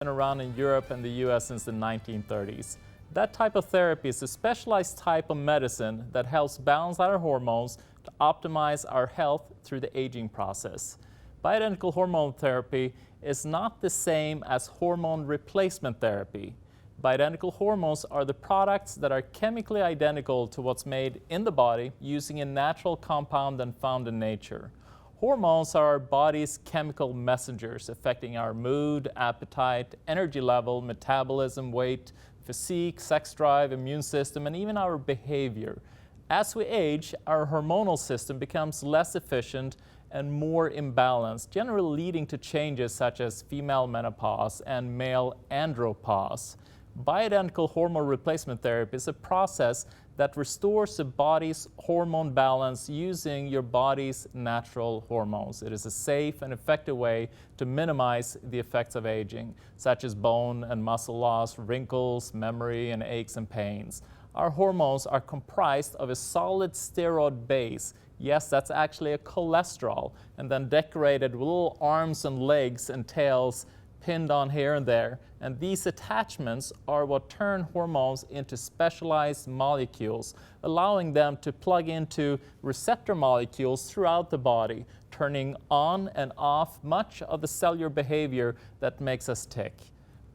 been around in Europe and the US since the 1930s. That type of therapy is a specialized type of medicine that helps balance our hormones to optimize our health through the aging process. Bioidentical hormone therapy is not the same as hormone replacement therapy. Bioidentical hormones are the products that are chemically identical to what's made in the body using a natural compound and found in nature. Hormones are our body's chemical messengers affecting our mood, appetite, energy level, metabolism, weight, physique, sex drive, immune system, and even our behavior. As we age, our hormonal system becomes less efficient and more imbalanced, generally leading to changes such as female menopause and male andropause. Bioidentical hormone replacement therapy is a process that restores the body's hormone balance using your body's natural hormones. It is a safe and effective way to minimize the effects of aging, such as bone and muscle loss, wrinkles, memory, and aches and pains. Our hormones are comprised of a solid steroid base. Yes, that's actually a cholesterol, and then decorated with little arms and legs and tails pinned on here and there. And these attachments are what turn hormones into specialized molecules, allowing them to plug into receptor molecules throughout the body, turning on and off much of the cellular behavior that makes us tick.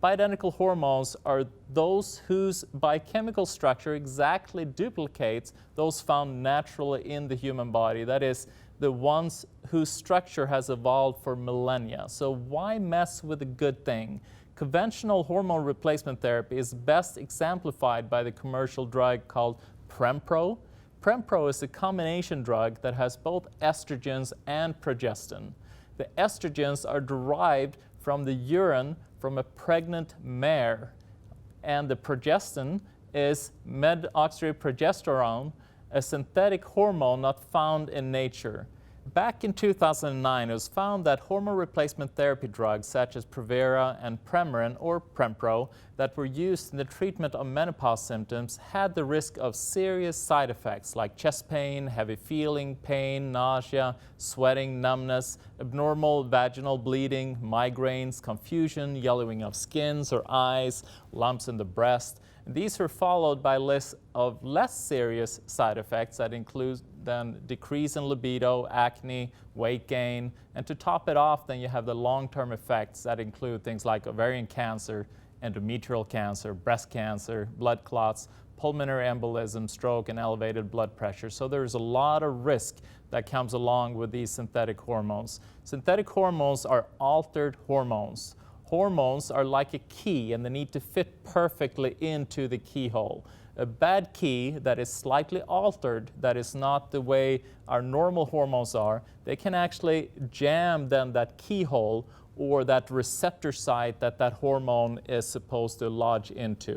Bioidentical hormones are those whose biochemical structure exactly duplicates those found naturally in the human body. That is, the ones whose structure has evolved for millennia. So why mess with a good thing? Conventional hormone replacement therapy is best exemplified by the commercial drug called Prempro. Prempro is a combination drug that has both estrogens and progestin. The estrogens are derived from the urine from a pregnant mare, and the progestin is medroxyprogesterone, a synthetic hormone not found in nature. Back in 2009, it was found that hormone replacement therapy drugs such as Provera and Premarin or Prempro that were used in the treatment of menopause symptoms had the risk of serious side effects like chest pain, heavy feeling, pain, nausea, sweating, numbness, abnormal vaginal bleeding, migraines, confusion, yellowing of skins or eyes, lumps in the breast. These were followed by a list of less serious side effects that include then decrease in libido, acne, weight gain, and to top it off, then you have the long-term effects that include things like ovarian cancer, endometrial cancer, breast cancer, blood clots, pulmonary embolism, stroke, and elevated blood pressure. So there's a lot of risk that comes along with these synthetic hormones. Synthetic hormones are altered hormones. Hormones are like a key and they need to fit perfectly into the keyhole. A bad key that is slightly altered, that is not the way our normal hormones are, they can actually jam then that keyhole or that receptor site that that hormone is supposed to lodge into.